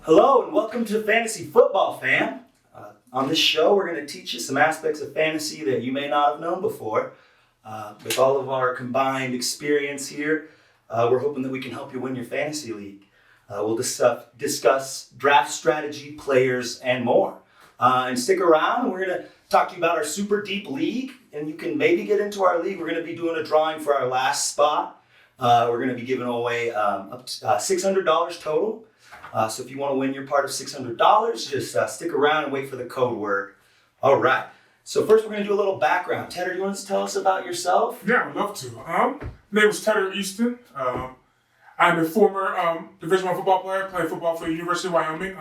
Hello and welcome to Fantasy Football, fam. On this show, we're going to teach you some aspects of fantasy that you may not have known before. With all of our combined experience here, we're hoping that we can help you win your fantasy league. We'll discuss draft strategy, players, and more. And stick around, we're going to talk to you about our super deep league, and you can maybe get into our league. We're going to be doing a drawing for our last spot. We're going to be giving away up to $600 total. So if you want to win your part of $600, just stick around and wait for the code word. All right. So first we're going to do a little background. Tedder, do you want to tell us about yourself? Yeah, I'd love to. My name is Tedder Easton. I'm a former Division I football player. Played football for the University of Wyoming.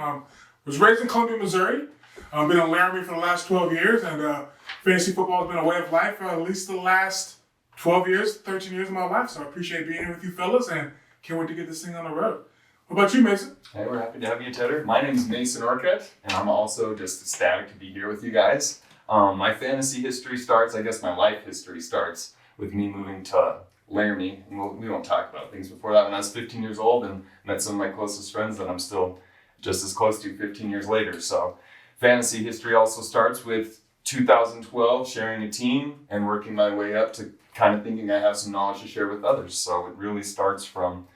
Was raised in Columbia, Missouri. Been in Laramie for the last 12 years. And fantasy football has been a way of life for at least the last 12 years, 13 years of my life. So I appreciate being here with you fellas and can't wait to get this thing on the road. What about you, Mason? Hey, we're happy to have you, Tedder. My name is Mason Orcutt, and I'm also just ecstatic to be here with you guys. My fantasy history starts, I guess my life history starts with me moving to Laramie. And we won't talk about things before that. When I was 15 years old and met some of my closest friends that I'm still just as close to 15 years later. So fantasy history also starts with 2012, sharing a team and working my way up to kind of thinking I have some knowledge to share with others. So it really starts from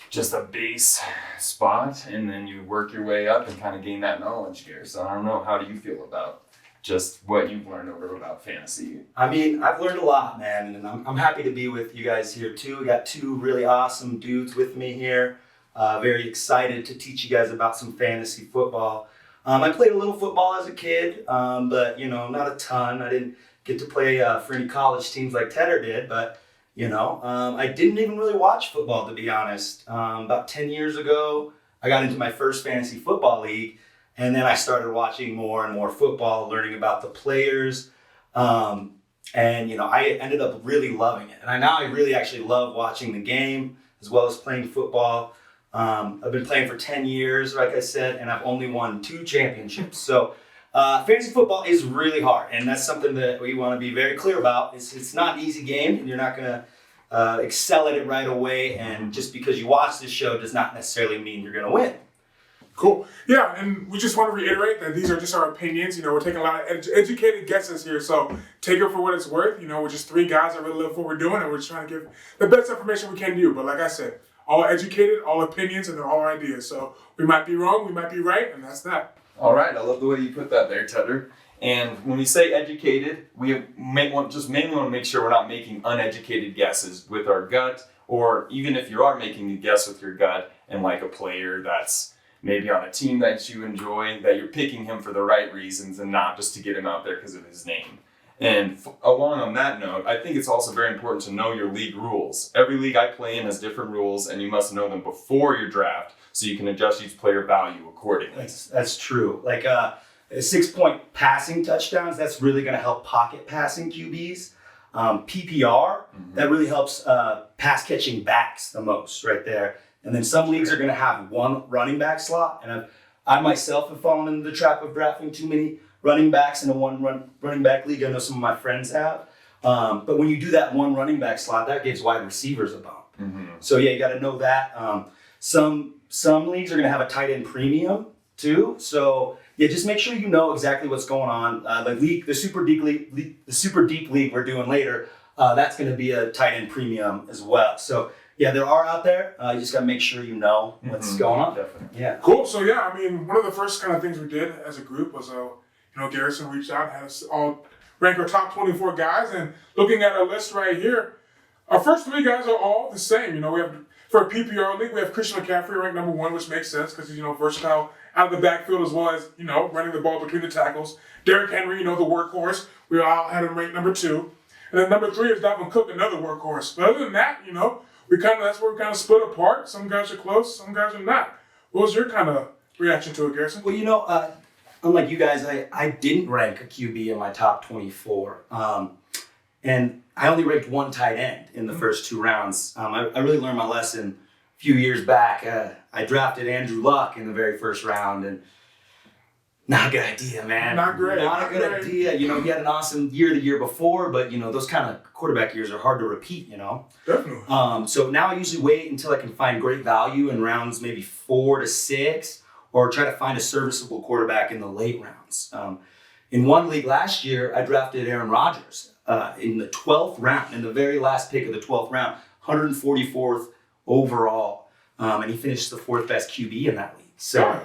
just a base spot, and then you work your way up and kind of gain that knowledge here. So I don't know, how do you feel about just what you've learned over about fantasy? I mean, I've learned a lot, man, and I'm happy to be with you guys here too. We got two really awesome dudes with me here. Very excited to teach you guys about some fantasy football. I played a little football as a kid, but not a ton. I didn't get to play for any college teams like Tedder did, but I didn't even really watch football, to be honest. About 10 years ago, I got into my first fantasy football league, and then I started watching more and more football, learning about the players, and I ended up really loving it. And now I really actually love watching the game as well as playing football. I've been playing for 10 years, like I said, and I've only won 2 championships. So fantasy football is really hard, and that's something that we want to be very clear about. It's not an easy game, and you're not going to excel at it right away, and just because you watch this show does not necessarily mean you're going to win. Cool. Yeah, and we just want to reiterate that these are just our opinions. We're taking a lot of educated guesses here, so take it for what it's worth. We're just 3 guys that really love what we're doing, and we're just trying to give the best information we can to you. But like I said, all educated, all opinions, and they're all ideas. So we might be wrong, we might be right, and that's that. All right, I love the way you put that there, Tedder. And when we say educated, we mainly want to make sure we're not making uneducated guesses with our gut, or even if you are making a guess with your gut and like a player that's maybe on a team that you enjoy, that you're picking him for the right reasons and not just to get him out there because of his name. And along on that note, I think it's also very important to know your league rules. Every league I play in has different rules, and you must know them before your draft so you can adjust each player value accordingly. That's true. Like 6-point passing touchdowns, that's really going to help pocket passing QBs. PPR, that really helps pass catching backs the most right there. And then some leagues are going to have 1 running back slot, and I myself have fallen into the trap of drafting too many running backs in a 1 running back league. I know some of my friends have. But when you do that 1 running back slot, that gives wide receivers a bump. Mm-hmm. So yeah, you got to know that. Some leagues are going to have a tight end premium too. So yeah, just make sure you know exactly what's going on. The super deep league we're doing later, that's going to be a tight end premium as well. So yeah, there are out there. You just got to make sure you know what's going on. Definitely. Yeah. Cool. So yeah, one of the first kind of things we did as a group was, Garrison reached out and had us all rank our top 24 guys. And looking at our list right here, our first 3 guys are all the same. We have, for a PPR league, we have Christian McCaffrey ranked number 1, which makes sense because he's, versatile out of the backfield as well as, running the ball between the tackles. Derrick Henry, the workhorse. We all had him ranked number 2. And then number 3 is Dalvin Cook, another workhorse. But other than that, that's where we kind of split apart. Some guys are close, some guys are not. What was your kind of reaction to it, Garrison? Well, unlike you guys, I didn't rank a QB in my top 24. And I only ranked 1 tight end in the first 2 rounds. I really learned my lesson a few years back. I drafted Andrew Luck in the very first round, and not a good idea, man. Not great. Not a good idea. He had an awesome year the year before, but, those kind of quarterback years are hard to repeat, Definitely. So now I usually wait until I can find great value in rounds maybe 4 to 6, or try to find a serviceable quarterback in the late rounds. In one league last year, I drafted Aaron Rodgers in the 12th round, in the very last pick of the 12th round, 144th overall. And he finished the 4th best QB in that league. So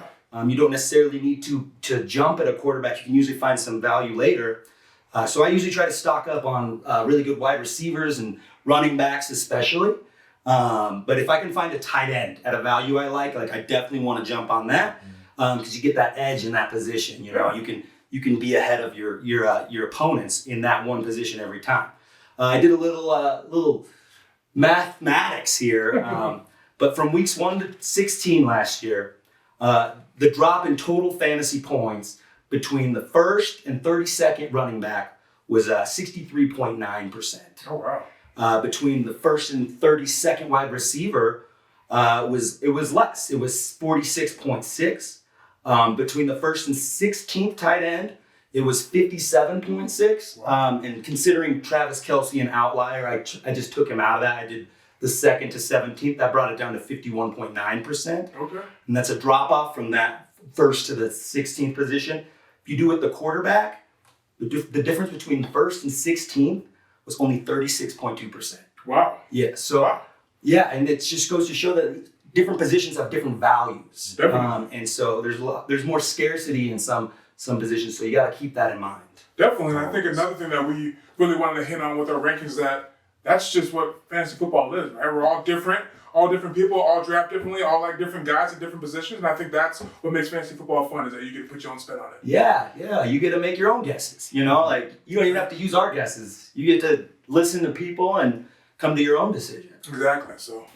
you don't necessarily need to jump at a quarterback. You can usually find some value later. So I usually try to stock up on really good wide receivers and running backs especially. But if I can find a tight end at a value I like I definitely want to jump on that because you get that edge in that position. You know, you can be ahead of your opponents in that one position every time. I did a little mathematics here, but from weeks 1 to 16 last year, the drop in total fantasy points between the first and 32nd running back was 63.9%. Oh wow! Between the first and 32nd wide receiver, it was less. It was 46.6. Between the first and 16th tight end, it was 57.6. Wow. And considering Travis Kelce an outlier, I just took him out of that. I did the 2nd to 17th. That brought it down to 51.9%. Okay. And that's a drop off from that first to the 16th position. If you do it the quarterback, the difference between first and 16th was only 36.2%. Wow. Yeah. So Wow. yeah, and it just goes to show that different positions have different values. Definitely. And so there's more scarcity in some positions. So you got to keep that in mind. Definitely. And I think another thing that we really wanted to hit on with our rankings is that's just what fantasy football is, right? We're all different people, all draft differently, all like different guys at different positions. And I think that's what makes fantasy football fun is that you get to put your own spin on it. Yeah. You get to make your own guesses. You know, you don't even have to use our guesses. You get to listen to people and come to your own decision. Exactly. So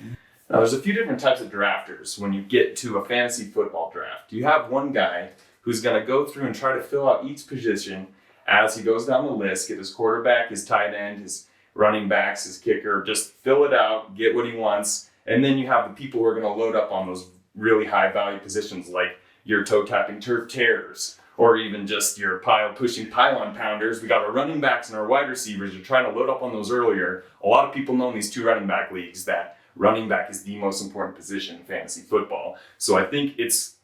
Now, there's a few different types of drafters when you get to a fantasy football draft. You have one guy who's going to go through and try to fill out each position as he goes down the list, get his quarterback, his tight end, his running backs, his kicker, just fill it out, get what he wants. And then you have the people who are going to load up on those really high value positions like your toe tapping turf tearers or even just your pile pushing pylon pounders. We got our running backs and our wide receivers. You're trying to load up on those earlier. A lot of people know in these 2 running back leagues that running back is the most important position in fantasy football. So I think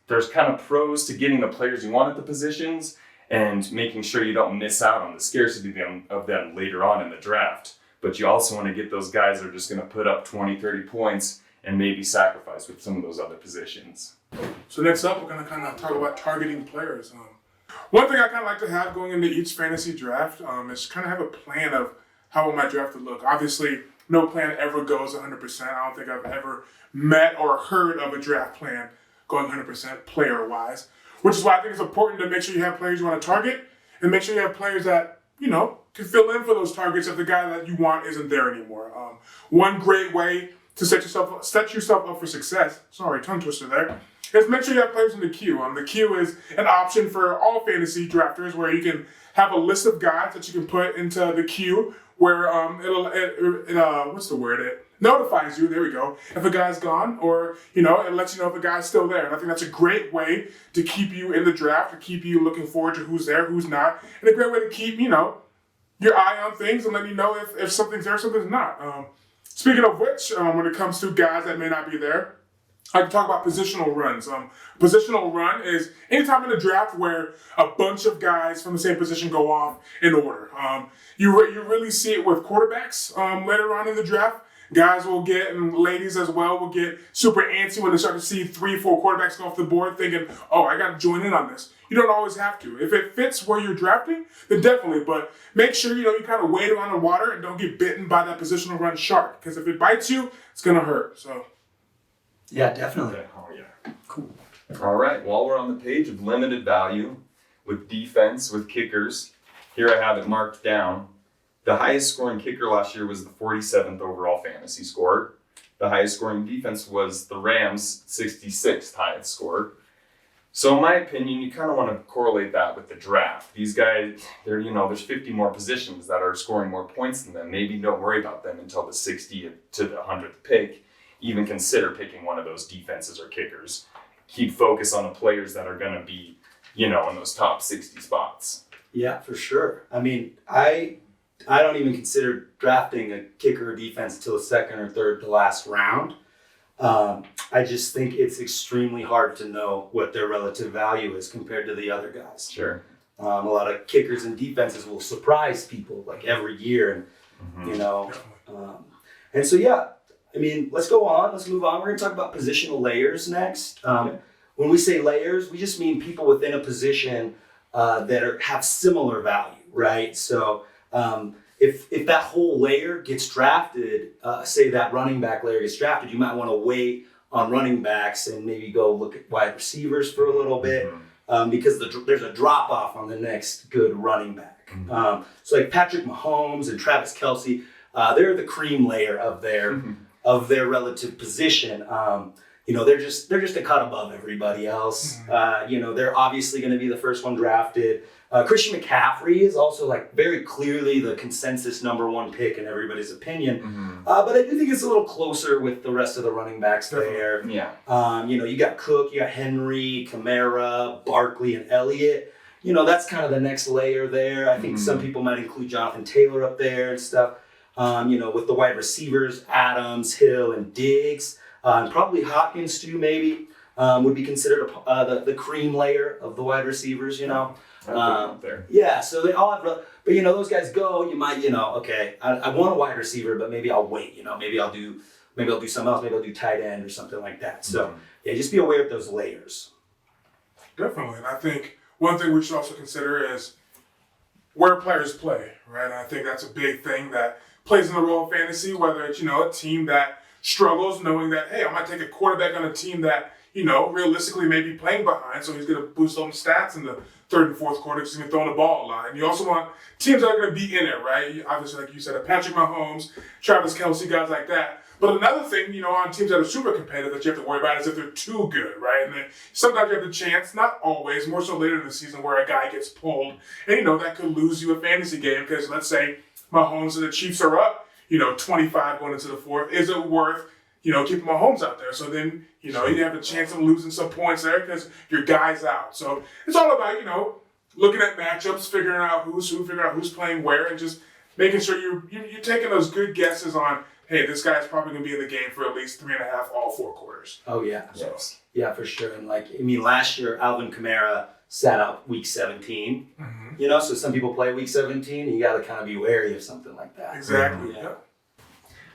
there's kind of pros to getting the players you want at the positions and making sure you don't miss out on the scarcity of them later on in the draft. But you also want to get those guys that are just going to put up 20, 30 points and maybe sacrifice with some of those other positions. So next up, we're going to kind of talk about targeting players. One thing I kind of like to have going into each fantasy draft is kind of have a plan of how I want my draft to look. Obviously, no plan ever goes 100%. I don't think I've ever met or heard of a draft plan going 100% player-wise, which is why I think it's important to make sure you have players you want to target and make sure you have players that, can fill in for those targets if the guy that you want isn't there anymore. One great way to set yourself up for success, sorry, tongue twister there, is make sure you have players in the queue. The queue is an option for all fantasy drafters where you can have a list of guys that you can put into the queue where it notifies you, there we go, if a guy's gone or, it lets you know if a guy's still there. And I think that's a great way to keep you in the draft, to keep you looking forward to who's there, who's not, and a great way to keep, your eye on things and let you know if something's there, something's not. Speaking of which, when it comes to guys that may not be there, I can talk about positional runs. Positional run is anytime in a draft where a bunch of guys from the same position go off in order. You really see it with quarterbacks later on in the draft. Guys will get, and ladies as well, will get super antsy when they start to see 3, 4 quarterbacks go off the board thinking, oh, I got to join in on this. You don't always have to. If it fits where you're drafting, then definitely. But make sure, you kind of wade around the water and don't get bitten by that positional run shark. Because if it bites you, it's going to hurt. So. Yeah, definitely. Oh, yeah. Cool. All right. While we're on the page of limited value with defense, with kickers, here I have it marked down. The highest scoring kicker last year was the 47th overall fantasy score. The highest scoring defense was the Rams' 66th highest score. So in my opinion, you kind of want to correlate that with the draft. These guys, there's 50 more positions that are scoring more points than them. Maybe don't worry about them until the 60th to the 100th pick. Even consider picking one of those defenses or kickers. Keep focus on the players that are going to be, in those top 60 spots. Yeah, for sure. I mean, I don't even consider drafting a kicker or defense till the 2nd or 3rd to last round. I just think it's extremely hard to know what their relative value is compared to the other guys. Sure. A lot of kickers and defenses will surprise people like every year, and and so yeah. I mean, let's go on. Let's move on. We're going to talk about positional layers next. When we say layers, we just mean people within a position that have similar value, right? So if that whole layer gets drafted, say that running back layer gets drafted, you might want to wait on running backs and maybe go look at wide receivers for a little bit because there's a drop off on the next good running back. So like Patrick Mahomes and Travis Kelce, they're the cream layer of their relative position. They're just a cut above everybody else. They're obviously going to be the first one drafted. Christian McCaffrey is also like very clearly the consensus number one pick in everybody's opinion. But I do think it's a little closer with the rest of the running backs there. Yeah. You got Cook, you got Henry, Kamara, Barkley, and Elliott. That's kind of the next layer there. I think some people might include Jonathan Taylor up there and stuff. With the wide receivers, Adams, Hill, and Diggs. And probably Hopkins too, maybe, would be considered the cream layer of the wide receivers, There. Yeah, so they all have, but those guys go, you might, okay, I want a wide receiver, but maybe I'll wait, maybe I'll do something else, maybe I'll do tight end or something like that. So yeah, just be aware of those layers. Definitely, and I think one thing we should also consider is where players play, right? And I think that's a big thing that plays in the role of fantasy, whether it's, a team that struggles knowing that, hey, I might take a quarterback on a team that, realistically may be playing behind, so he's going to boost on the stats in the third and fourth quarter because he's going to throw the ball a lot. And you also want teams that are going to be in it, right? Obviously, like you said, Patrick Mahomes, Travis Kelce, guys like that. But another thing, on teams that are super competitive that you have to worry about is if they're too good, right? And then sometimes you have the chance, not always, more so later in the season, where a guy gets pulled. And, that could lose you a fantasy game because let's say Mahomes and the Chiefs are up, 25 going into the fourth. Is it worth, keeping Mahomes out there? So then, you have a chance of losing some points there because your guy's out. So it's all about, looking at matchups, figuring out who's who, figuring out who's playing where, and just making sure you're taking those good guesses on, hey, this guy's probably going to be in the game for at least 3.5, all 4 quarters. Oh, yeah. Yes. Yeah, for sure. And last year, Alvin Kamara sat out week 17. So some people play week 17, and you got to kind of be wary of something like that. Exactly. Yeah.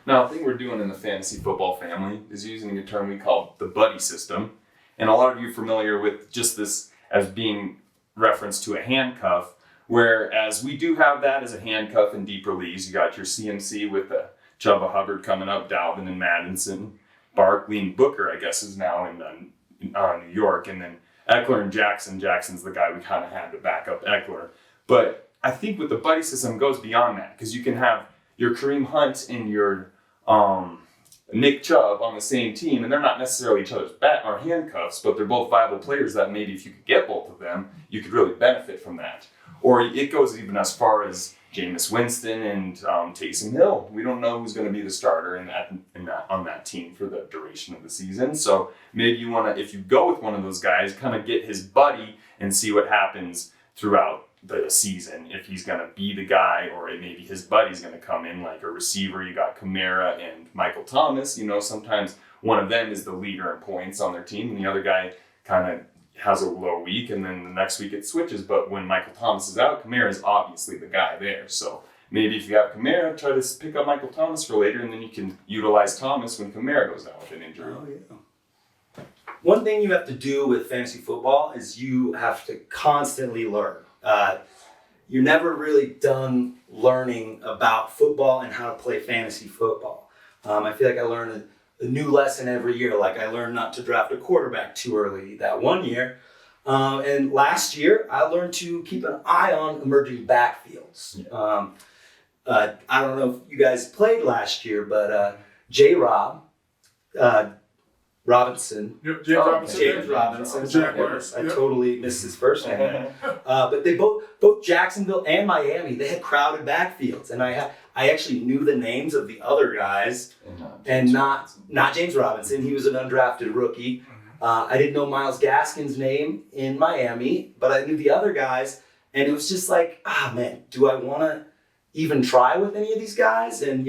Now, the thing we're doing in the fantasy football family is using a term we call the buddy system. And a lot of you are familiar with just this as being referenced to a handcuff, whereas we do have that as a handcuff in deeper leagues. You got your CMC with Chuba Hubbard coming up, Dalvin and Madison, Barkley and Booker, I guess, is now in New York, and then Eckler and Jackson. Jackson's the guy we kind of had to back up Eckler. But I think with the buddy system, it goes beyond that because you can have your Kareem Hunt and your Nick Chubb on the same team, and they're not necessarily each other's or handcuffs, but they're both viable players that maybe if you could get both of them, you could really benefit from that. Or it goes even as far as Jameis Winston and Taysom Hill. We don't know who's going to be the starter on that team for the duration of the season. So maybe you want to, if you go with one of those guys, kind of get his buddy and see what happens throughout the season. If he's going to be the guy, or maybe his buddy's going to come in like a receiver. You got Kamara and Michael Thomas. Sometimes one of them is the leader in points on their team, and the other guy kind of has a low week, and then the next week it switches. But when Michael Thomas is out, Kamara is obviously the guy there. So maybe if you have Kamara, try to pick up Michael Thomas for later, and then you can utilize Thomas when Kamara goes out with an injury. Oh, yeah. One thing you have to do with fantasy football is you have to constantly learn. You're never really done learning about football and how to play fantasy football. I feel like I learn a new lesson every year. Like I learned not to draft a quarterback too early that one year. And last year, I learned to keep an eye on emerging backfields. Yeah. I don't know if you guys played last year, but J-Rob, Robinson. Yep, James Robinson. James Robinson. Jaguars. I Yep. totally missed his first name. But they both Jacksonville and Miami, they had crowded backfields, and I actually knew the names of the other guys, and not James Robinson. He was an undrafted rookie. I didn't know Myles Gaskin's name in Miami, but I knew the other guys, and it was just like, man, do I want to even try with any of these guys? And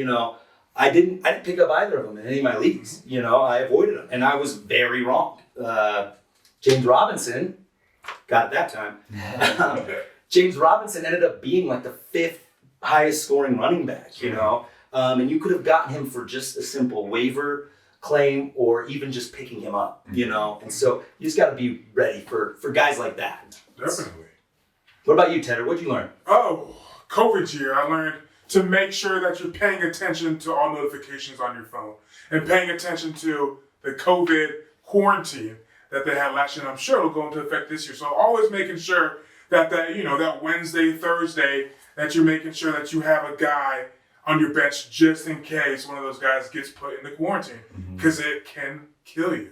I didn't pick up either of them in any of my leagues. I avoided them, and I was very wrong. James Robinson got it that time. James Robinson ended up being like the 5th highest scoring running back, and you could have gotten him for just a simple waiver claim or even just picking him up, and so you just got to be ready for guys like that. Definitely. What about you, Tedder? What'd you learn? Oh, COVID year, I learned to make sure that you're paying attention to all notifications on your phone and paying attention to the COVID quarantine that they had last year. And I'm sure it'll go into effect this year. So always making sure that Wednesday, Thursday, that you're making sure that you have a guy on your bench just in case one of those guys gets put into quarantine, because it can kill you.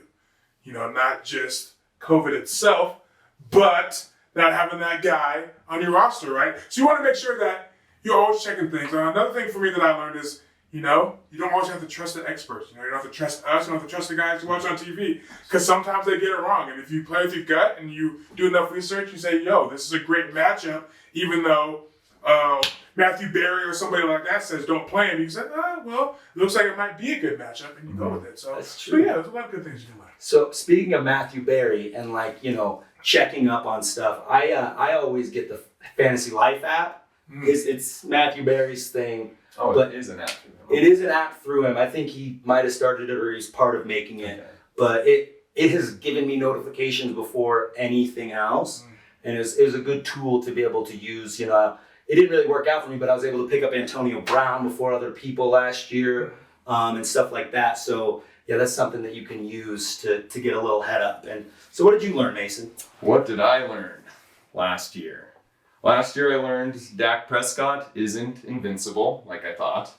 Not just COVID itself, but not having that guy on your roster, right? So you want to make sure that you're always checking things. Another thing for me that I learned is, you don't always have to trust the experts. You don't have to trust us. You don't have to trust the guys you watch on TV, because sometimes they get it wrong. And if you play with your gut and you do enough research, you say, yo, this is a great matchup, even though Matthew Berry or somebody like that says don't play him. You say, well, it looks like it might be a good matchup, and you go with it. So that's true. So yeah, there's a lot of good things you can learn. So speaking of Matthew Berry and checking up on stuff, I always get the Fantasy Life app. It's Matthew Berry's thing. Oh, but it is an app. It is an app through him. I think he might have started it or he's part of making it. Okay. But it has given me notifications before anything else. And it was a good tool to be able to use. It didn't really work out for me, but I was able to pick up Antonio Brown before other people last year and stuff like that. So yeah, that's something that you can use to get a little head up. And so what did you learn, Mason? What did I learn last year? Last year I learned Dak Prescott isn't invincible like I thought,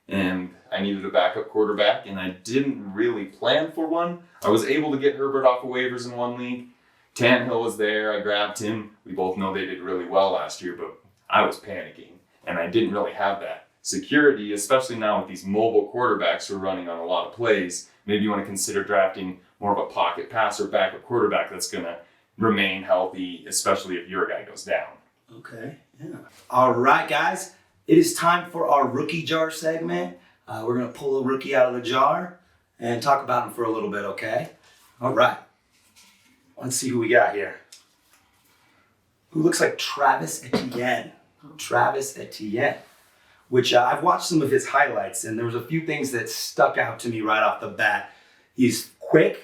and I needed a backup quarterback, and I didn't really plan for one. I was able to get Herbert off of waivers in one league. Tannehill was there, I grabbed him. We both know they did really well last year, but I was panicking, and I didn't really have that security, especially now with these mobile quarterbacks who are running on a lot of plays. Maybe you want to consider drafting more of a pocket passer backup quarterback that's going to remain healthy, especially if your guy goes down. Okay, yeah. All right, guys. It is time for our rookie jar segment. We're going to pull a rookie out of the jar and talk about him for a little bit, okay? All right. Let's see who we got here. Who looks like Travis Etienne. Travis Etienne, which I've watched some of his highlights, and there was a few things that stuck out to me right off the bat. He's quick,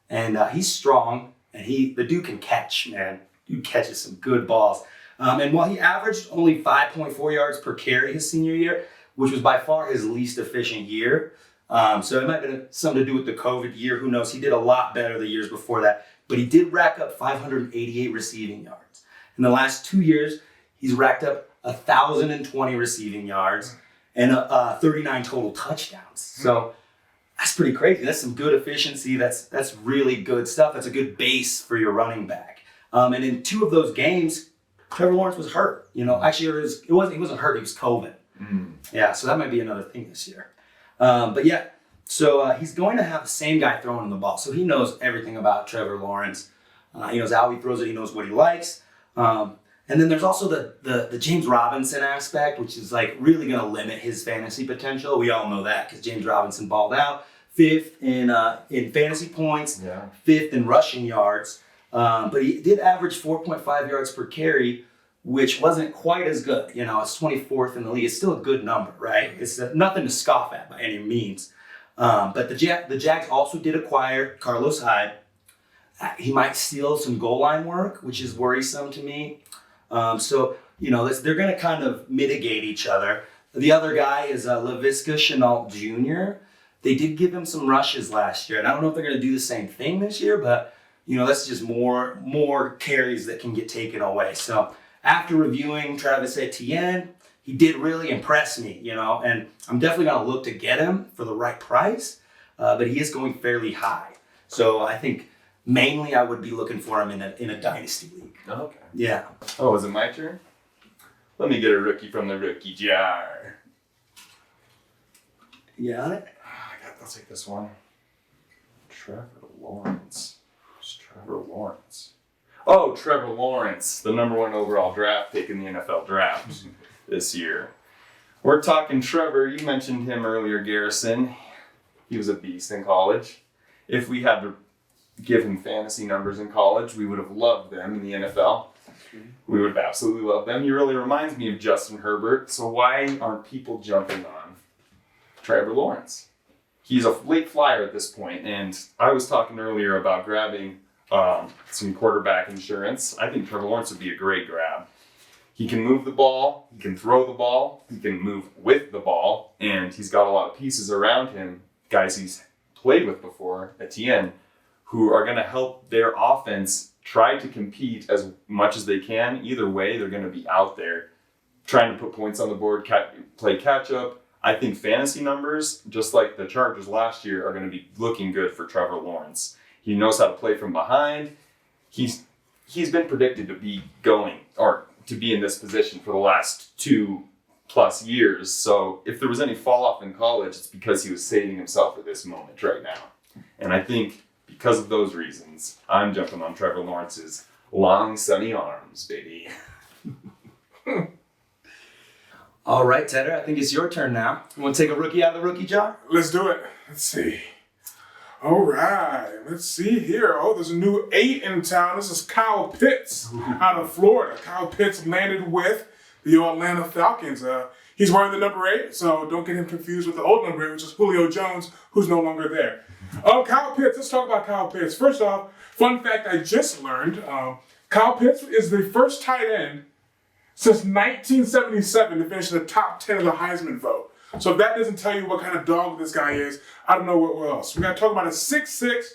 and he's strong, and the dude can catch, man. Dude catches some good balls. And while he averaged only 5.4 yards per carry his senior year, which was by far his least efficient year, so it might have been something to do with the COVID year. Who knows? He did a lot better the years before that. But he did rack up 588 receiving yards. In the last 2 years, he's racked up 1,020 receiving yards and 39 total touchdowns. So that's pretty crazy. That's some good efficiency. That's really good stuff. That's a good base for your running back. And in 2 of those games, Trevor Lawrence was hurt. Actually, he wasn't hurt. He was COVID. Yeah, so that might be another thing this year. But yeah, so he's going to have the same guy throwing the ball. So he knows everything about Trevor Lawrence. He knows how he throws it. He knows what he likes. And then there's also the James Robinson aspect, which is like really going to limit his fantasy potential. We all know that because James Robinson balled out 5th in fantasy points, 5th in rushing yards. But he did average 4.5 yards per carry, which wasn't quite as good. It's 24th in the league. It's still a good number, right? It's nothing to scoff at by any means. But the Jags also did acquire Carlos Hyde. He might steal some goal line work, which is worrisome to me. So they're going to kind of mitigate each other. The other guy is Laviska Shenault Jr. They did give him some rushes last year, and I don't know if they're going to do the same thing this year, but that's just more carries that can get taken away. So after reviewing Travis Etienne, he did really impress me, and I'm definitely going to look to get him for the right price, but he is going fairly high. So I think mainly I would be looking for him in a dynasty league. Okay. Yeah. Oh, is it my turn? Let me get a rookie from the rookie jar. You on it? I'll take this one. Trevor Lawrence. Who's Trevor Lawrence? Oh, Trevor Lawrence, the #1 overall draft pick in the NFL draft this year. We're talking Trevor. You mentioned him earlier, Garrison. He was a beast in college. If we had to give him fantasy numbers in college, we would have loved them in the NFL. We would have absolutely loved them. He really reminds me of Justin Herbert. So why aren't people jumping on Trevor Lawrence? He's a late flyer at this point, and I was talking earlier about grabbing some quarterback insurance. I think Trevor Lawrence would be a great grab. He can move the ball, he can throw the ball, he can move with the ball, and he's got a lot of pieces around him, guys he's played with before, Etienne, who are going to help their offense try to compete as much as they can. Either way, they're going to be out there trying to put points on the board, play catch up. I think fantasy numbers, just like the Chargers last year, are going to be looking good for Trevor Lawrence. He knows how to play from behind. He's been predicted to be to be in this position for the last 2+ years. So if there was any fall off in college, it's because he was saving himself for this moment right now. And I think because of those reasons, I'm jumping on Trevor Lawrence's long, sunny arms, baby. All right, Tedder, I think it's your turn now. You want to take a rookie out of the rookie jar? Let's do it. Let's see. All right, let's see here. Oh, there's a new 8 in town. This is Kyle Pitts out of Florida. Kyle Pitts landed with the Atlanta Falcons. He's wearing the number 8, so don't get him confused with the old number 8, which is Julio Jones, who's no longer there. Kyle Pitts, let's talk about Kyle Pitts. First off, fun fact I just learned, Kyle Pitts is the first tight end since 1977 to finish in the top 10 of the Heisman vote. So if that doesn't tell you what kind of dog this guy is, I don't know what else. We got to talk about a 6'6",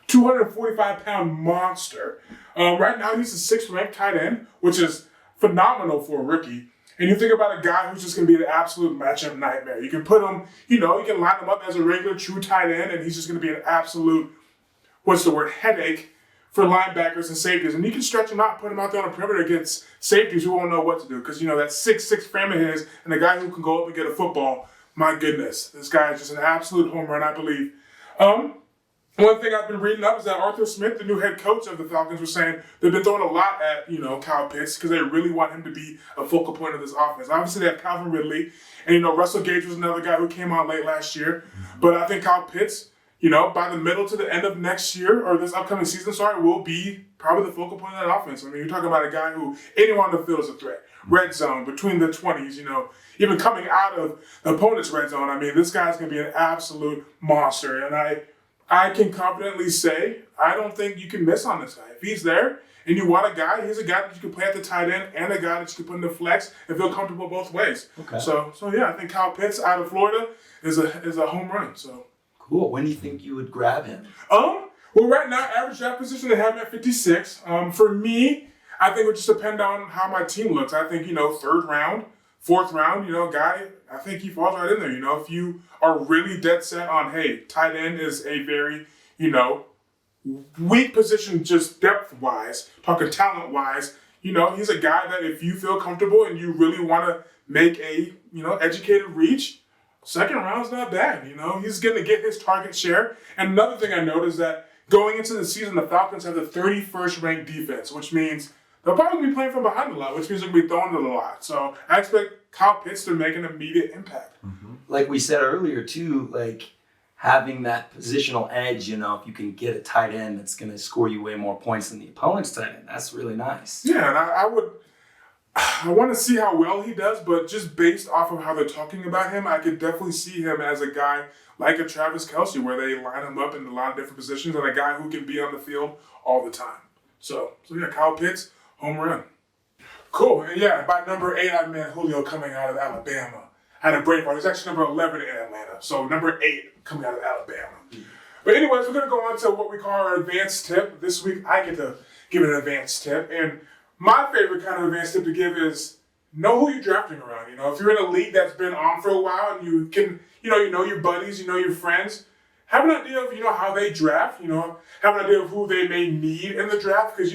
245-pound monster. Right now, he's the 6th ranked tight end, which is phenomenal for a rookie. And you think about a guy who's just going to be an absolute matchup nightmare. You can put him, you can line him up as a regular true tight end, and he's just going to be an absolute, headache for linebackers and safeties. And you can stretch him out, put him out there on the perimeter against safeties who won't know what to do. Because, that 6'6" frame of his and the guy who can go up and get a football, my goodness. This guy is just an absolute home run, I believe. One thing I've been reading up is that Arthur Smith, the new head coach of the Falcons, was saying they've been throwing a lot at, Kyle Pitts because they really want him to be a focal point of this offense. Obviously, they have Calvin Ridley, and, Russell Gage was another guy who came on late last year. But I think Kyle Pitts, by the middle to the end of next year, or this upcoming season, will be probably the focal point of that offense. I mean, you're talking about a guy who anyone on the field is a threat. Red zone, between the 20s, even coming out of the opponent's red zone. I mean, this guy's going to be an absolute monster. And I can confidently say, I don't think you can miss on this guy. If he's there and you want a guy, he's a guy that you can play at the tight end and a guy that you can put in the flex and feel comfortable both ways. Okay. So yeah, I think Kyle Pitts out of Florida is a home run. So cool. When do you think you would grab him? Well, right now, average draft position, they have him at 56. For me, I think it would just depend on how my team looks. I think, 3rd round, 4th round, guy, I think he falls right in there. If you are really dead set on, hey, tight end is a very, weak position just depth-wise, talking talent-wise, he's a guy that if you feel comfortable and you really want to make a, educated reach, 2nd round's not bad. He's going to get his target share. And another thing I noticed is that going into the season, the Falcons have the 31st ranked defense, which means they'll probably be playing from behind a lot, which means they'll be throwing it a lot. So I expect Kyle Pitts to make an immediate impact. Mm-hmm. Like we said earlier, too, having that positional edge, if you can get a tight end that's going to score you way more points than the opponent's tight end, that's really nice. Yeah, and I want to see how well he does, but just based off of how they're talking about him, I could definitely see him as a guy like a Travis Kelce, where they line him up in a lot of different positions, and a guy who can be on the field all the time. So yeah, Kyle Pitts, home run. Cool. And yeah, by number 8, I meant Julio coming out of Alabama. I had a brain fart. He's actually number 11 in Atlanta. So number 8 coming out of Alabama. But anyways, we're going to go on to what we call our advanced tip. This week, I get to give an advanced tip. And my favorite kind of advanced tip to give is know who you're drafting around. If you're in a league that's been on for a while and you can, you know your buddies, your friends, have an idea of, how they draft, have an idea of who they may need in the draft. Because,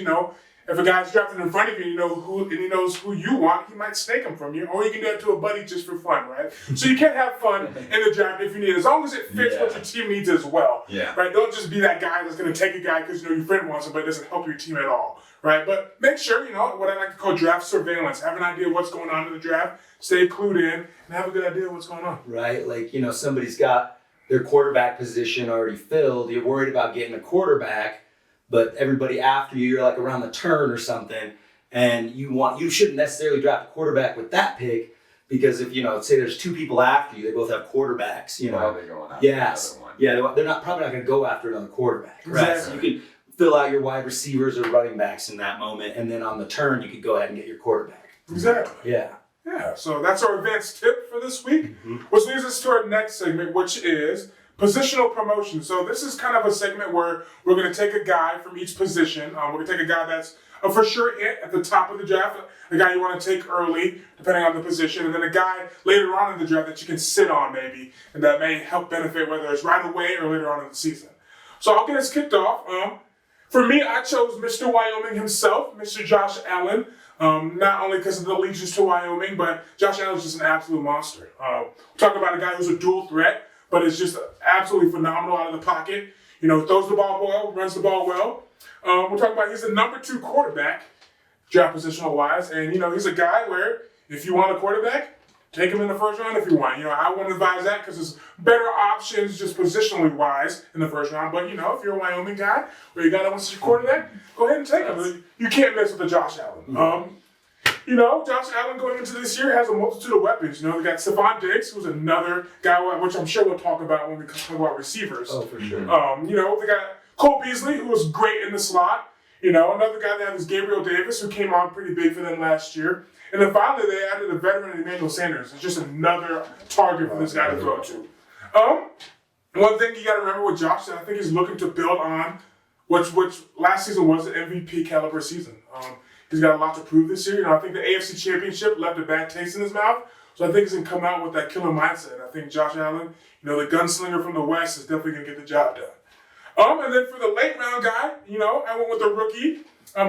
if a guy's drafted in front of you, and he knows who you want, he might snake him from you, or you can do it to a buddy just for fun, right? So you can have fun in the draft if you need, as long as it fits what your team needs as well, right? Don't just be that guy that's going to take a guy because your friend wants him, but it doesn't help your team at all, right? But make sure, what I like to call draft surveillance. Have an idea of what's going on in the draft, stay clued in, and have a good idea of what's going on. Right? Like, somebody's got their quarterback position already filled. You're worried about getting a quarterback, but everybody after you, you're like around the turn or something, and you shouldn't necessarily draft a quarterback with that pick, because if, say there's two people after you, they both have quarterbacks, Why are they going after Yes. another one? Yeah, they're probably not going to go after another quarterback. Right? Exactly. So you can fill out your wide receivers or running backs in that moment, and then on the turn, you could go ahead and get your quarterback. Exactly. Yeah. Yeah, so that's our advanced tip for this week, Mm-hmm. which leads us to our next segment, which is positional promotion. So this is kind of a segment where we're going to take a guy from each position. We're going to take a guy that's for sure at the top of the draft, a guy you want to take early, depending on the position, and then a guy later on in the draft that you can sit on maybe, and that may help benefit whether it's right away or later on in the season. So I'll get us kicked off. For me, I chose Mr. Wyoming himself, Mr. Josh Allen. Not only because of the allegiance to Wyoming, but Josh Allen's just an absolute monster. Talk about a guy who's a dual threat, but is just absolutely phenomenal out of the pocket. Throws the ball well, runs the ball well. We're talking about he's the number 2 quarterback, draft positional wise, and he's a guy where if you want a quarterback, take him in the first round if you want. I wouldn't advise that because there's better options just positionally wise in the first round. But if you're a Wyoming guy where you got to want your quarterback, go ahead and take him. You can't mess with the Josh Allen. Josh Allen going into this year has a multitude of weapons. They got Stephon Diggs, who's another guy, which I'm sure we'll talk about when we talk about receivers. Oh, for sure. They got Cole Beasley, who was great in the slot. Another guy they have is Gabriel Davis, who came on pretty big for them last year. And then finally, they added a veteran, Emmanuel Sanders. It's just another target for this guy to throw to. One thing you got to remember with Josh that I think he's looking to build on, which last season was an MVP caliber season. He's got a lot to prove this year. I think the AFC Championship left a bad taste in his mouth. So I think he's going to come out with that killer mindset. I think Josh Allen, the gunslinger from the West, is definitely going to get the job done. And then for the late round guy, I went with the rookie,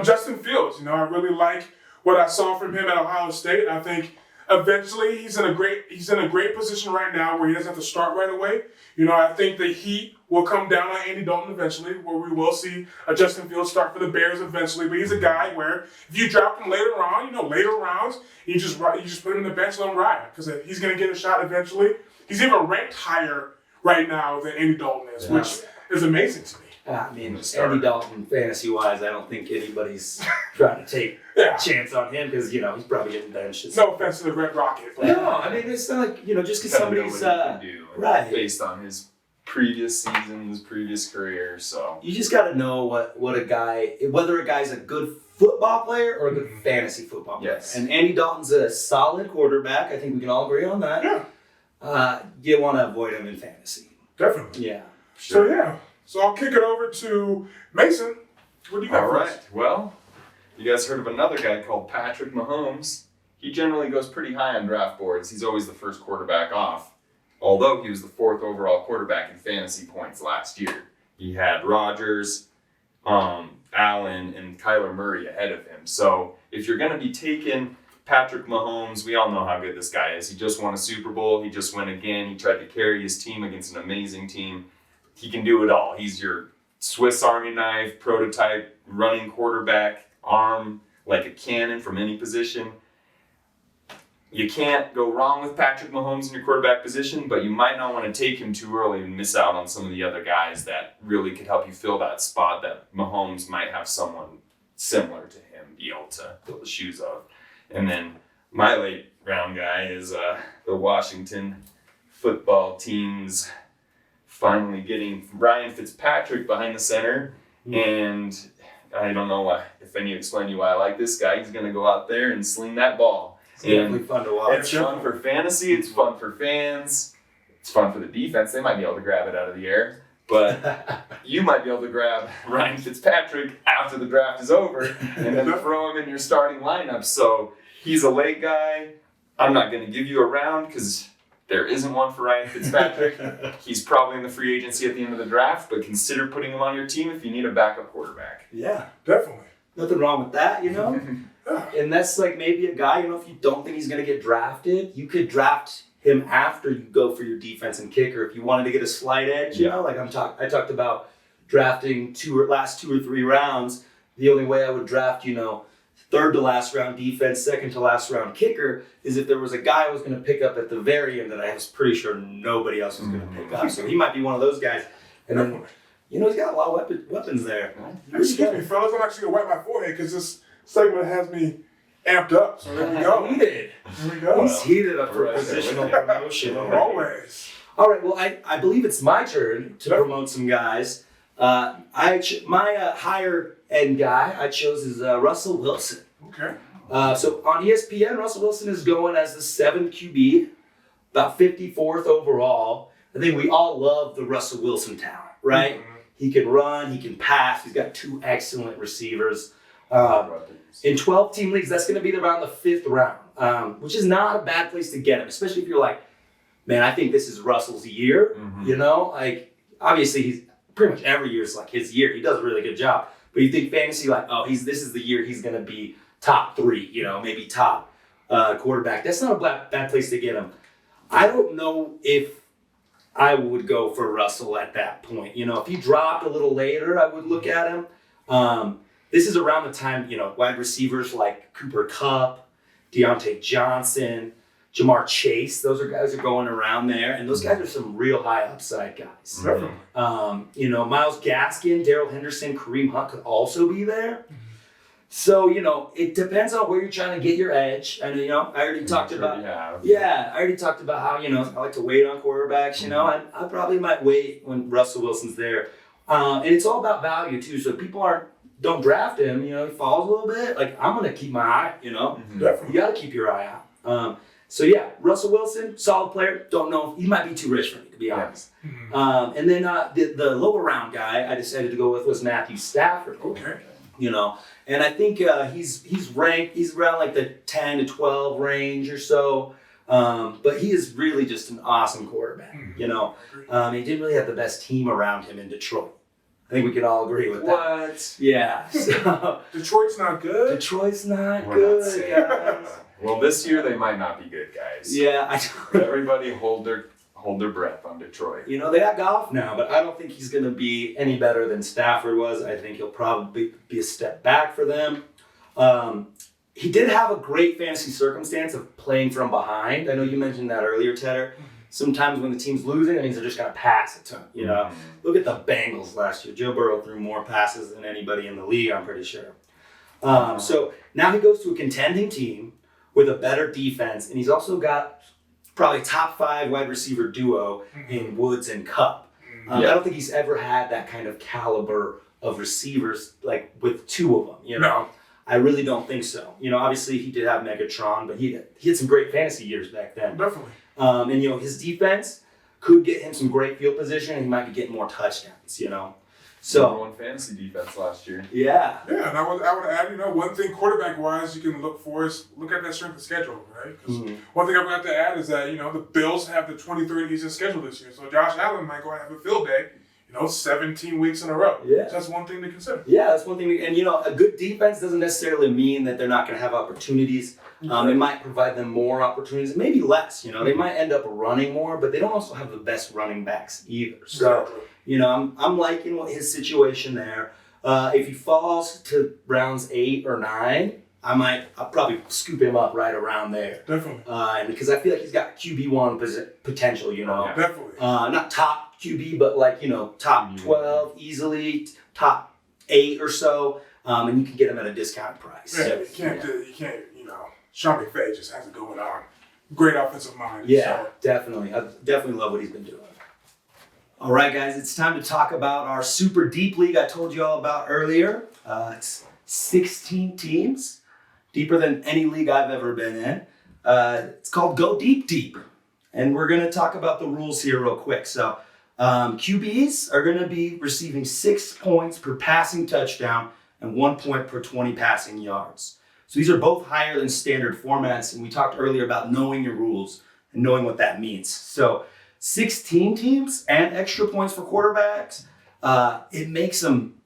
Justin Fields. I really like what I saw from him at Ohio State. I think eventually he's in a great position right now where he doesn't have to start right away. I think the heat will come down on Andy Dalton eventually, where we will see a Justin Fields start for the Bears eventually. But he's a guy where if you drop him later on, later rounds, you just put him in the bench and let him ride because he's going to get a shot eventually. He's even ranked higher right now than Andy Dalton is, which is amazing to me. Andy Dalton, fantasy-wise, I don't think anybody's trying to take a chance on him because, he's probably getting benched. No offense to the Red Rocket. But No, it's not like, just because somebody's... can do, right. Based on his previous seasons, previous career, so... You just got to know what a guy... Whether a guy's a good football player or a good fantasy football player. Yes. And Andy Dalton's a solid quarterback. I think we can all agree on that. Yeah. You want to avoid him in fantasy. Definitely. Yeah. Sure. So I'll kick it over to Mason. What do you got All for right. us? Well, you guys heard of another guy called Patrick Mahomes. He generally goes pretty high on draft boards. He's always the first quarterback off, although he was the 4th overall quarterback in fantasy points last year. He had Rodgers, Allen, and Kyler Murray ahead of him. So if you're going to be taking Patrick Mahomes, we all know how good this guy is. He just won a Super Bowl. He just went again. He tried to carry his team against an amazing team. He can do it all. He's your Swiss Army knife, prototype, running quarterback, arm like a cannon from any position. You can't go wrong with Patrick Mahomes in your quarterback position, but you might not want to take him too early and miss out on some of the other guys that really could help you fill that spot that Mahomes might have someone similar to him be able to fill the shoes of. And then my late round guy is the Washington football team's finally getting Ryan Fitzpatrick behind the center. And I don't know if I need to explain to you why I like this guy. He's going to go out there and sling that ball. It's definitely fun to watch. It's fun for fantasy. It's fun for fans. It's fun for the defense. They might be able to grab it out of the air. But you might be able to grab Ryan Fitzpatrick after the draft is over and then throw him in your starting lineup. So he's a late guy. I'm not going to give you a round because there isn't one for Ryan Fitzpatrick. He's probably in the free agency at the end of the draft, but consider putting him on your team if you need a backup quarterback. Yeah. Definitely. Nothing wrong with that, And that's like maybe a guy, if you don't think he's going to get drafted, you could draft him after you go for your defense and kicker. If you wanted to get a slight edge, like I talked about drafting last 2 or 3 rounds, the only way I would draft, third to last round defense, second to last round kicker is if there was a guy I was going to pick up at the very end that I was pretty sure nobody else was going to pick up. So he might be one of those guys. And then, he's got a lot of weapons there. Excuse me, fellas. I'm actually going to wipe my forehead because this segment has me amped up. So there we go. Heated. There we go. He's heated up for positional promotion. Always. All right, well, I believe it's my turn to promote some guys. My higher end guy I chose is Russell Wilson. Okay. So on ESPN, Russell Wilson is going as the 7th QB, about 54th overall. I think we all love the Russell Wilson talent, right? Mm-hmm. He can run, he can pass. He's got 2 excellent receivers. In 12-team leagues, that's going to be around the 5th round, which is not a bad place to get him, especially if you're like, man, I think this is Russell's year. Mm-hmm. Obviously he's pretty much every year is like his year. He does a really good job. But you think fantasy, this is the year he's going to be top 3, maybe top quarterback. That's not a bad place to get him. I don't know if I would go for Russell at that point. If he dropped a little later, I would look at him. This is around the time, wide receivers like Cooper Kupp, Deontay Johnson, Jamar Chase, those are guys who are going around there, and those guys are some real high upside guys. Mm-hmm. Myles Gaskin, Darrell Henderson, Kareem Hunt could also be there. Mm-hmm. So, it depends on where you're trying to get your edge. And, I already talked about how, I like to wait on quarterbacks, and I probably might wait when Russell Wilson's there. And it's all about value, too. So people don't draft him, he falls a little bit. I'm going to keep my eye, Mm-hmm. Definitely. You got to keep your eye out. Russell Wilson, solid player. Don't know if he might be too rich for me, to be honest. Mm-hmm. And then the lower round guy I decided to go with was Matthew Stafford. Okay. And I think he's ranked. He's around like the 10 to 12 range or so. But he is really just an awesome quarterback. Mm-hmm. He didn't really have the best team around him in Detroit. I think we can all agree with that. What? Yeah. So Detroit's not good. Detroit's not good, guys. Well, this year they might not be good, guys. Yeah, Everybody hold their breath on Detroit. They got Goff now, but I don't think he's going to be any better than Stafford was. I think he'll probably be a step back for them. He did have a great fantasy circumstance of playing from behind. I know you mentioned that earlier, Tedder. Sometimes when the team's losing, that means they're just going to pass a ton. Mm-hmm. Look at the Bengals last year. Joe Burrow threw more passes than anybody in the league, I'm pretty sure. So now he goes to a contending team with a better defense, and he's also got probably top 5 wide receiver duo in Woods and Kupp. I don't think he's ever had that kind of caliber of receivers with 2 of them. No. I really don't think so. Obviously he did have Megatron, but he had some great fantasy years back then. Definitely. And his defense could get him some great field position, and he might be getting more touchdowns. So number 1 fantasy defense last year. Yeah. Yeah, and I would add, one thing quarterback-wise you can look for is look at that strength of schedule, right? Because one thing I forgot to add is that, the Bills have the 23rd easiest schedule this year. So Josh Allen might go and have a field day, 17 weeks in a row. Yeah. So that's one thing to consider. Yeah, that's one thing. And, a good defense doesn't necessarily mean that they're not going to have opportunities. It might provide them more opportunities, maybe less. They might end up running more, but they don't also have the best running backs either. So, I'm liking his situation there. If he falls to rounds 8 or 9, I'll probably scoop him up right around there. Definitely. And because I feel like he's got QB1 potential, Yeah, definitely. Not top QB, but top 12 easily, top 8 or so, and you can get him at a discounted price. Yeah, you can't. Sean McVay just has it going on. Great offensive mind. Yeah, definitely. I definitely love what he's been doing. All right, guys, it's time to talk about our super deep league I told you all about earlier. It's 16 teams, deeper than any league I've ever been in. It's called Go Deep Deep, and we're going to talk about the rules here real quick. So QBs are going to be receiving 6 points per passing touchdown and 1 point per 20 passing yards. So these are both higher than standard formats, and we talked earlier about knowing your rules and knowing what that means. So 16 teams and extra points for quarterbacks, it makes them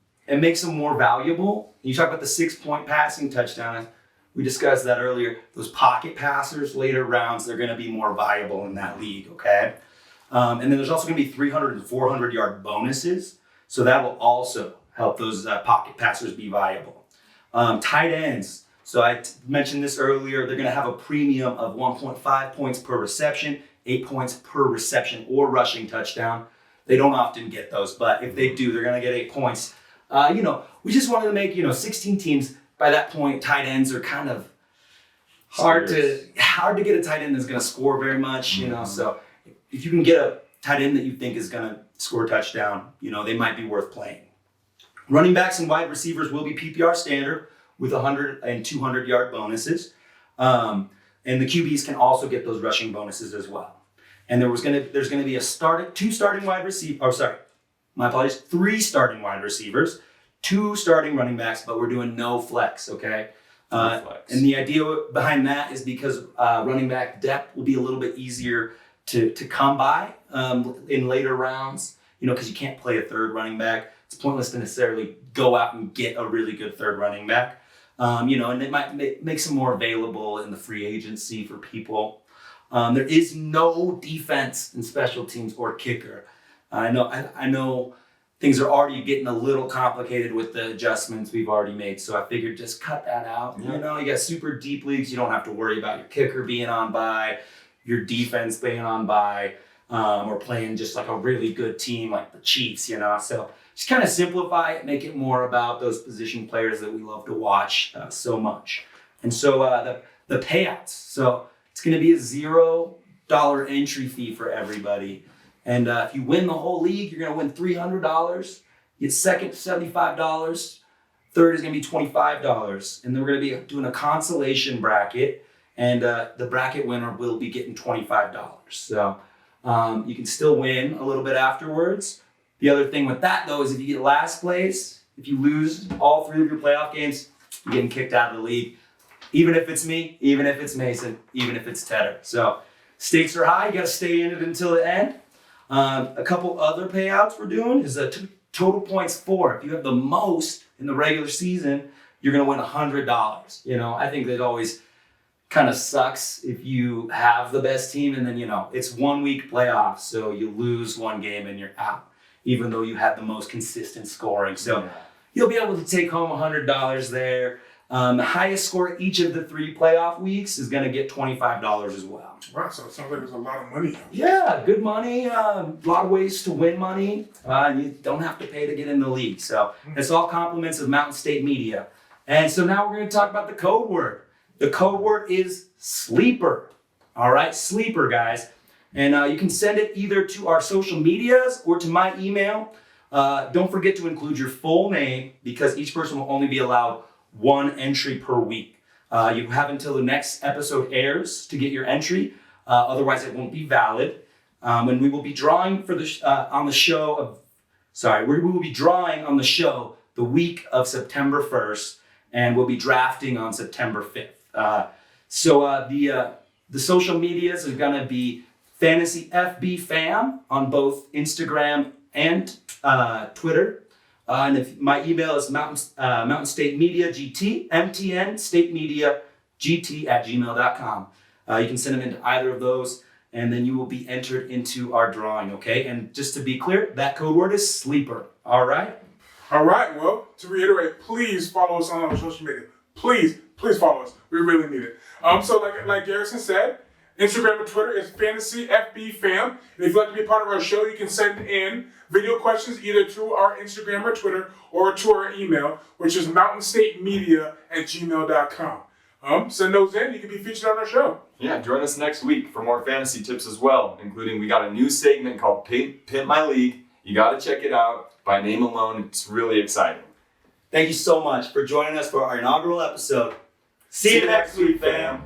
more valuable. You talk about the 6-point passing touchdown. We discussed that earlier. Those pocket passers later rounds, they're going to be more viable in that league, okay? And then there's also going to be 300 and 400 yard bonuses. So that will also help those pocket passers be viable. Tight ends. So I mentioned this earlier. They're going to have a premium of 1.5 points per reception, 8 points per reception or rushing touchdown. They don't often get those, but if they do, they're going to get 8 points. We just wanted to make 16 teams. By that point, tight ends are kind of hard to get a tight end that's going to score very much. So if you can get a tight end that you think is going to score a touchdown, they might be worth playing. Running backs and wide receivers will be PPR standard with 100 and 200 yard bonuses. And the QBs can also get those rushing bonuses as well. And there's going to be 3 starting wide receivers, 2 starting running backs, but we're doing no flex, okay? No flex. And the idea behind that is because running back depth will be a little bit easier to come by in later rounds, because you can't play a third running back. It's pointless to necessarily go out and get a really good third running back. And it might make some more available in the free agency for people. There is no defense in special teams or kicker. I know things are already getting a little complicated with the adjustments we've already made, so I figured just cut that out. Yeah. You got super deep leagues, you don't have to worry about your kicker being on bye, your defense being on bye, or playing just like a really good team like the Chiefs, So just kind of simplify it, make it more about those position players that we love to watch so much. And so the payouts. So it's going to be a $0 entry fee for everybody. And if you win the whole league, you're going to win $300. You get second, $75. Third is going to be $25. And then we're going to be doing a consolation bracket. And the bracket winner will be getting $25. So you can still win a little bit afterwards. The other thing with that, though, is if you get last place, if you lose all 3 of your playoff games, you're getting kicked out of the league. Even if it's me, even if it's Mason, even if it's Tedder. So stakes are high. You got to stay in it until the end. A couple other payouts we're doing is a total points 4. If you have the most in the regular season, you're going to win $100. I think that always kind of sucks if you have the best team and then, it's 1 week playoffs. So you lose 1 game and you're out, even though you had the most consistent scoring. So you'll be able to take home $100 there. The highest score each of the 3 playoff weeks is going to get $25 as well. Wow, so it sounds like there's a lot of money. Yeah, good money. A lot of ways to win money. You don't have to pay to get in the league. So it's all compliments of Mountain State Media. And so now we're going to talk about the code word. The code word is sleeper. All right, sleeper, guys. And you can send it either to our social medias or to my email. Don't forget to include your full name because each person will only be allowed 1 entry per week. You have until the next episode airs to get your entry. Otherwise, it won't be valid. And we will be drawing for on the show the week of September 1st, and we'll be drafting on September 5th. The social medias are going to be Fantasy FB Fam on both Instagram and Twitter. And if my email is Mountain State Media GT, MTN State Media GT @gmail.com. You can send them into either of those, and then you will be entered into our drawing, okay? And just to be clear, that code word is sleeper, all right? All right, well, to reiterate, please follow us on our social media. Please follow us. We really need it. So like Garrison said, Instagram and Twitter is Fantasy FB Fam. And if you'd like to be a part of our show, you can send in video questions either to our Instagram or Twitter or to our email, which is mountainstatemedia@gmail.com. Send those in. You can be featured on our show. Yeah, join us next week for more fantasy tips as well, including we got a new segment called Pimp My League. You got to check it out. By name alone, it's really exciting. Thank you so much for joining us for our inaugural episode. See you next week, fam.